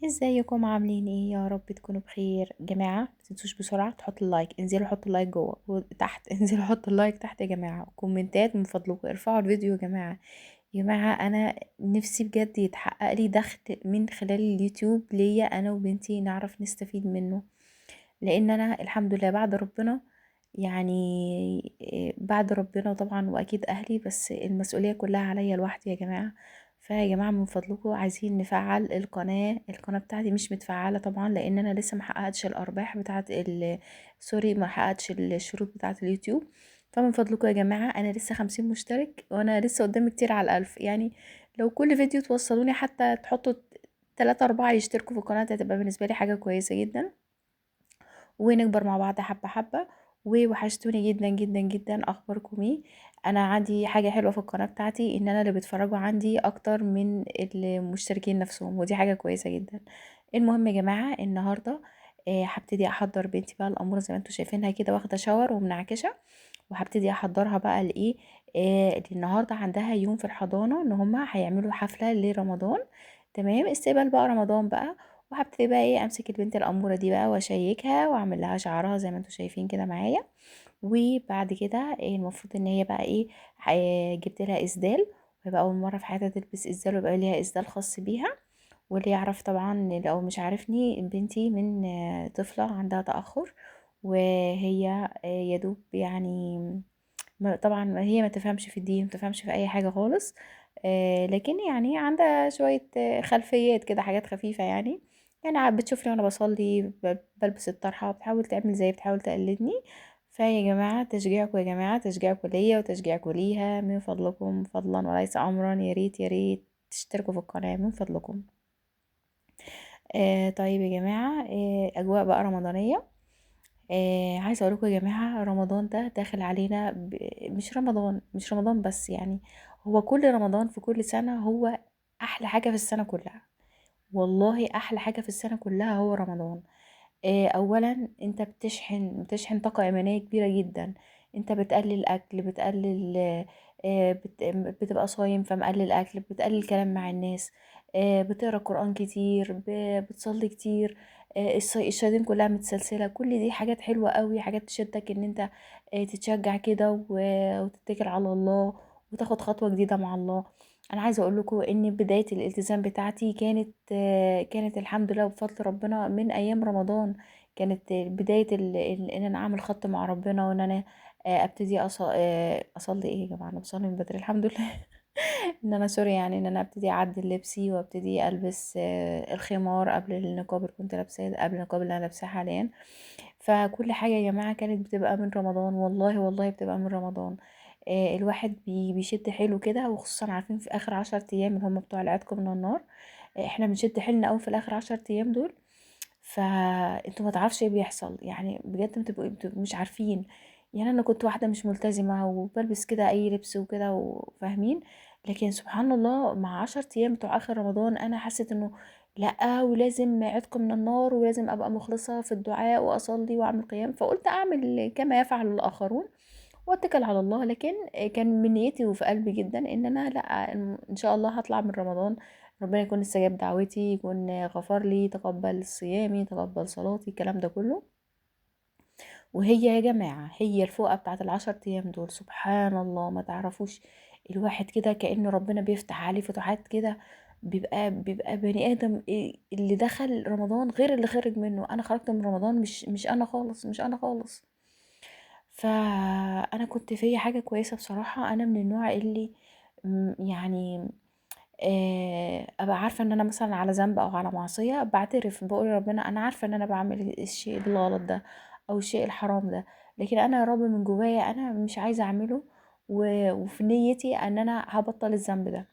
ازيكم عاملين ايه؟ يا رب تكونوا بخير. جماعة ما تنسوش بسرعة تحطوا اللايك، انزلوا حطوا اللايك جوه وتحت انزلوا حطوا اللايك تحت يا جماعة، كومنتات من فضلكم ارفعوا الفيديو يا جماعة. يا جماعة انا نفسي بجد يتحقق لي دخل من خلال اليوتيوب ليا انا وبنتي، نعرف نستفيد منه. لان انا الحمد لله بعد ربنا، يعني بعد ربنا طبعا واكيد اهلي، بس المسؤوليه كلها عليا لوحدي يا جماعه. فيا جماعه من فضلكم عايزين نفعل القناه بتاعتي، مش متفعله طبعا لان انا لسه ما حققتش الارباح بتاعه سوري، ما حققتش الشروط بتاعه اليوتيوب. فمن فضلكم يا جماعه، انا لسه 50 مشترك وانا لسه قدامي كتير على الألف يعني. لو كل فيديو توصلوني حتى تحطوا 3 4 يشتركوا في القناة، هتبقى بالنسبة لي حاجة كويسة جدا، ونكبر مع بعض حبة حبة. ووحشتوني جدا جدا جدا، اخباركم ايه؟ انا عندي حاجة حلوة في القناة بتاعتي، ان انا اللي بيتفرجوا عندي اكتر من المشتركين نفسهم، ودي حاجة كويسة جدا. المهم يا جماعة، النهاردة هبتدي احضر بنتي بقى الامور زي ما انتوا شايفينها كده، واخدة شاور ومنعكشة، وهبتدي احضرها بقى لايه. النهارده عندها يوم في الحضانة ان هما هيعملوا حفلة لرمضان، تمام، استقبال بقى رمضان بقى. وهبتدي بقى ايه، امسك البنت الاموره دي بقى واشيكها واعمل لها شعرها زي ما انتوا شايفين كده معايا. وبعد كده المفروض ان هي بقى ايه، جبت لها اسدال، ويبقى اول مره في حياتها تلبس اسدال، ويبقى ليها اسدال خاص بيها. واللي يعرف طبعا، لو مش عارفني، بنتي من طفله عندها تاخر، وهي يدوب يعني، طبعا هي ما تفهمش في الدين، ما تفهمش في اي حاجه خالص. لكن يعني عندها شويه خلفيات كده، حاجات خفيفه يعني. يعني بتشوفني وانا بصلي بلبس الطرحه، بتحاول تعمل زي، بتحاول تقلدني. فيا جماعه تشجيعكم، يا جماعه تشجيعكم ليا وتشجيعكم ليها، من فضلكم فضلا وليس امرا، يا ريت يا ريت تشتركوا في القناه من فضلكم. طيب يا جماعه، اجواء بقى رمضانيه. عايزه اقول لكم يا جماعه، رمضان ده داخل علينا مش رمضان بس يعني، هو كل رمضان في كل سنه هو احلى حاجه في السنه كلها. والله احلى حاجه في السنه كلها هو رمضان. اولا انت بتشحن طاقه ايمانيه كبيره جدا. انت بتقلل اكل، بتقلل بتبقى صايم فمقلل اكل، بتقلل كلام مع الناس، بتقرا قران كتير، بتصلي كتير. الشياطين كلها متسلسله، كل دي حاجات حلوه قوي، حاجات تشدك ان انت تتشجع كده وتتكل على الله، وتاخد خطوه جديده مع الله. انا عايزه اقول لكم ان بدايه الالتزام بتاعتي كانت الحمد لله بفضل ربنا من ايام رمضان. كانت بدايه ان انا اعمل خط مع ربنا، وان انا ابتدي اصلي ايه يا جماعه، انا بصلي من بدري الحمد لله. ان انا سوري، يعني ان انا ابتدي اعدل لبسي وابتدي البس الخمار قبل النقاب اللي كنت لابساه، قبل النقاب اللي انا لابساه حاليا. فكل حاجة يا جماعة كانت بتبقى من رمضان، والله والله بتبقى من رمضان. الواحد بيشد حيله كده، وخصوصا عارفين في اخر 10 ايام اللي هم بتوع العتق من النار. احنا بنشد حيلنا قوي في الاخر 10 ايام دول. فانتوا ما تعرفش ايه بيحصل يعني، بجد انتوا بتبقوا مش عارفين. يعني انا كنت واحدة مش ملتزمة وبلبس كده اي لبس وكده وفاهمين، لكن سبحان الله مع 10 ايام بتوع اخر رمضان انا حسيت انه لأ، ولازم عتق من النار، ولازم أبقى مخلصة في الدعاء وأصلي وأعمل قيام. فقلت أعمل كما يفعل الآخرون واتكل على الله. لكن كان من نيتي وفي قلبي جدا ان انا لا، ان شاء الله هطلع من رمضان ربنا يكون استجاب دعوتي، يكون غفر لي، تقبل صيامي، تقبل صلاتي، الكلام ده كله. وهي يا جماعة هي الفوقة بتاعت ال10 ايام دول، سبحان الله ما تعرفوش. الواحد كده كأن ربنا بيفتح عليه فتوحات كده، بيبقى بني آدم اللي دخل رمضان غير اللي خرج منه. انا خرجت من رمضان مش انا خالص، مش انا خالص. فانا كنت في حاجة كويسة بصراحة، انا من النوع اللي يعني ابقى عارفة ان انا مثلا على ذنب او على معصية، بعترف بقول ربنا انا عارفة ان انا بعمل الشيء الغلط ده او الشيء الحرام ده، لكن انا يا رب من جوايا انا مش عايزة اعمله. وفي نيتي ان انا هبطل الذنب ده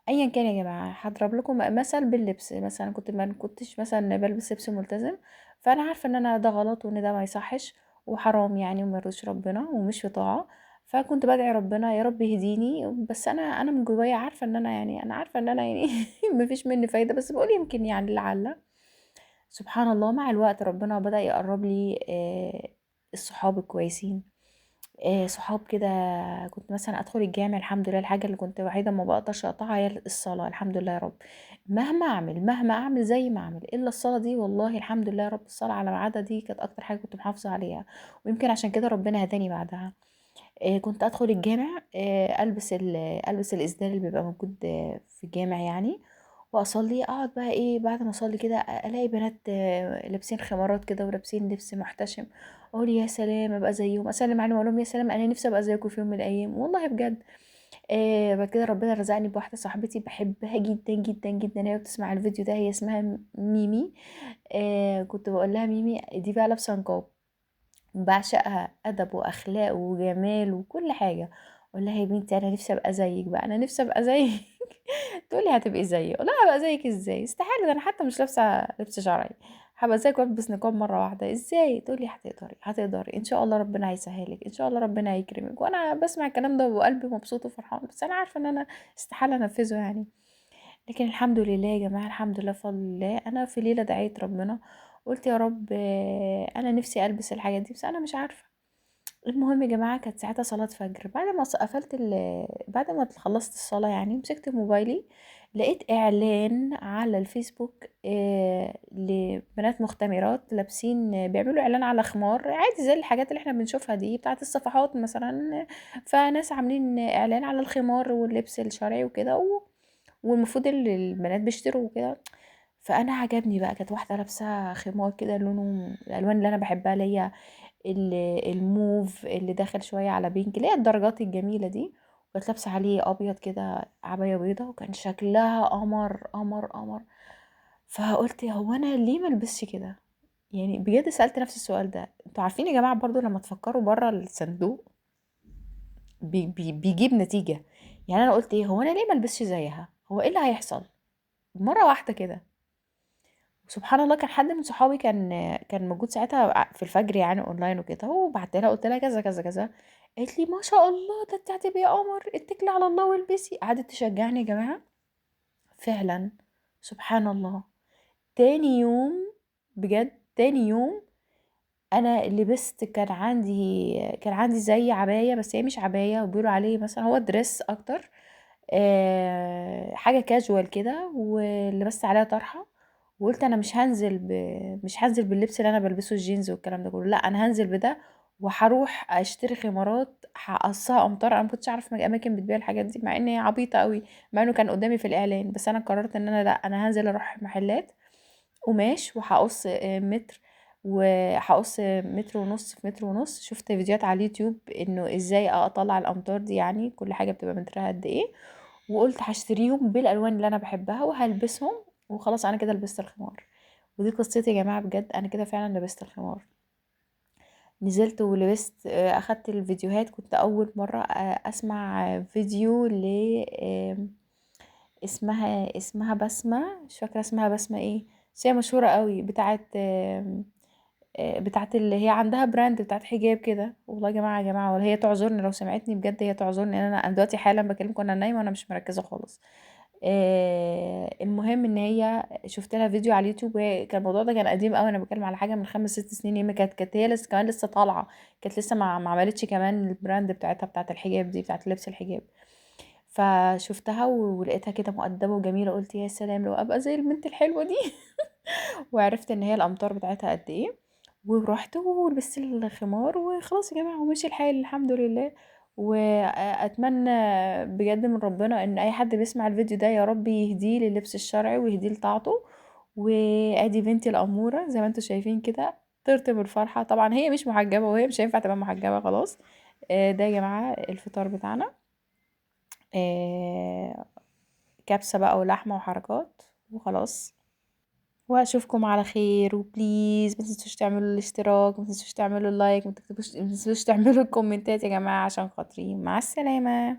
ايا كان. يا جماعه هضرب لكم مثل باللبس، مثلا كنت ما كنتش مثلا بلبس لبس ملتزم، فانا عارفه ان انا ده غلط وان ده ما يصحش وحرام يعني، وما يرضيش ربنا ومش في طاعه. فكنت بدعي ربنا يا رب يهديني، بس انا من جوايا عارفه ان انا يعني، انا عارفه ان انا يعني مفيش مني فايده، بس بقول يمكن يعني لعل. سبحان الله مع الوقت ربنا بدأ يقرب لي الصحاب الكويسين. صحاب كده. كنت مثلًا أدخل الجامع، الحمد لله الحاجة اللي كنت الوحيدة ما باقدرش أقطعها هي الصلاة، الحمد لله يا رب. مهما أعمل زي ما أعمل إلا الصلاة دي، والله الحمد لله يا رب الصلاة على ميعادها دي كانت أكتر حاجة كنت محافظة عليها، ويمكن عشان كده ربنا هداني بعدها. كنت أدخل الجامع، ألبس الإسدال اللي بيبقى موجود في الجامع يعني، وأصلّي. أقعد بقى إيه بعد ما أصلّي كده ألاقي بنات لابسين خمارات كده ولابسين لبس محتشم، أقول يا سلام أبقى زيّهم، أسلّم عليهم أقول لهم يا سلام أنا نفسي أبقى زيكم في يوم من الأيام، والله بجد. بعد كده ربنا رزقني بواحدة صاحبتي باحبها جدًا، جدًا، جدًا، هي بتسمع الفيديو ده، هي اسمها ميمي. كنت باقول لها ميمي دي بقى لابسة نقاب. باعشقها، أدب وأخلاق وجمال وكل حاجة. أقول لها: "يا بنتي أنا نفسي أبقى زيِّك بقى، أنا نفسي أبقى زيِّك." تقول لي: "هتبقي زيي." أقول لها: "هابقى زيِّك إزاي؟ استحالة، ده أنا حتى مش لابسة لبس شرعي، هابقى زيِّك وألبس نقاب مرة واحدة، إزاي؟" تقول لي: "هتقدري، هتقدري، إن شاء الله ربنا هيسهّل لِك، إن شاء الله ربنا هيكرمِك." وأنا باسمع الكلام ده وقلبي مبسوط وفرحان، بس أنا عارفة إن أنا استحالة أنفذه يعني. لكن الحمد لله يا جماعة، الحمد لله بفضل الله، أنا في ليلة دعيت ربنا، قُلت يا رب أنا نفسي ألبس الحاجات دي، بس أنا مش عارفة. المهم يا جماعة كانت ساعتها صلاة فجر، بعد ما قفلت بعد ما خلصت الصلاة يعني مسكت موبايلي، لقيت إعلان على الفيسبوك لبنات مختمرات لابسين، بيعملوا إعلان على خمار عادي زي الحاجات اللي احنا بنشوفها دي بتاعة الصفحات مثلا. فناس عاملين إعلان على الخمار واللبس الشرعي وكده والمفروض البنات بيشتروا وكده. فأنا عجبني بقى، كانت واحدة لابسة خمار كده لونه الألوان اللي أنا بحبها، اللي هي الموف اللي داخل شوية على بينك، اللي هي الدرجات الجميلة دي، وكانت لابسة عليه أبيض كده عباية بيضة، وكان شكلها قمر قمر قمر. فقلت هو أنا ليه ملبسش كده؟ يعني بجد سألت نفسي السؤال ده. انتوا عارفين يا جماعة برضو لما تفكروا بره الصندوق بيجيب نتيجة. يعني أنا قلت ايه، هو أنا ليه ملبسش زيها؟ هو ايه اللي هيحصل مرة واحدة كده؟ سبحان الله كان حد من صحابي كان موجود ساعتها في الفجر يعني اونلاين وكده، وبعت لها قلت لها كذا كذا كذا، قالت لي ما شاء الله ده انت هتبقي قمر، اتكلي على الله والبسي. قعدت تشجعني يا جماعه. فعلا سبحان الله. تاني يوم، بجد تاني يوم انا لبست، كان عندي زي عبايه، بس هي مش عبايه، وبيقولوا عليه مثلا هو دريس اكتر. حاجة كاجوال كده، ولبست عليها طرحة، وقلت انا مش هنزل باللبس اللي انا بلبسه الجينز والكلام ده كله، لا انا هنزل بده، وهروح اشتري خمارات هقصها امطار. انا ما كنتش اعرف اماكن بتبيع الحاجات دي، مع ان هي عبيطه قوي، مع انه كان قدامي في الاعلان، بس انا قررت ان انا لا، انا هنزل اروح محلات قماش وهقص متر، وهقص متر ونص في متر ونص. شفت فيديوهات على اليوتيوب انه ازاي اطلع الامتار دي، يعني كل حاجه بتبقى مترها قد ايه، وقلت هاشتريهم بالالوان اللي انا بحبها وهلبسهم، وخلاص انا كده لبست الخمار. ودي قصتي يا جماعه، بجد انا كده فعلا لبست الخمار. نزلت ولبست، اخدت الفيديوهات. كنت اول مره اسمع فيديو ل اسمها بسمة، مش فاكرة اسمها بسمة ايه، بس هي مشهورة قوي، بتاعت اللي هي عندها براند بتاعت حجاب كده. والله يا جماعة، يا جماعة ولا هي تعذرني لو سمعتني، بجد هي تعذرني، ان انا دلوقتي حالا بكلمكم وانا نايمة وانا مش مركزة خالص. المهم ان هي شفت لها فيديو على اليوتيوب، وهي كان الموضوع ده كان قديم قوي، انا بتكلم على حاجة من 5 6 سنين، ياما كانت هي لسه كمان لسه طالعة، كانت لسه ما عملتش كمان البراند بتاعتها بتاعت الحجاب دي، بتاعت لبس الحجاب. فشُفتها ولقيتها كده مؤدبة وجميلة، قُلت يا سلام لو أبقى زي البنت الحلوة دي. وعرفت إن هي الأمطار بتاعتها قد إيه، ورُحت ولبست الخمار وخلاص يا جماعة ومشي الحال الحمد لله. أتمنى بجد من ربنا إن أي حد بيسمع الفيديو ده يا رب يهديه لللبس الشرعي ويهديه لطاعته. وأدي بنتي الأمورة زي ما أنتم شايفين كده، طِرت من الفرحة. طبعًا هي مش محجبة وهي مش هينفع تبقى محجبة خلاص. ده يا جماعة الفطار بتاعنا. آآ كبسة بقى ولحمة وحركات وخلاص. واشوفكم على خير، وبليز ما تنسوش تعملوا الاشتراك، ما تنسوش تعملوا اللايك، ما تنسوش تعملوا الكومنتات يا جماعة عشان خاطري. مع السلامة.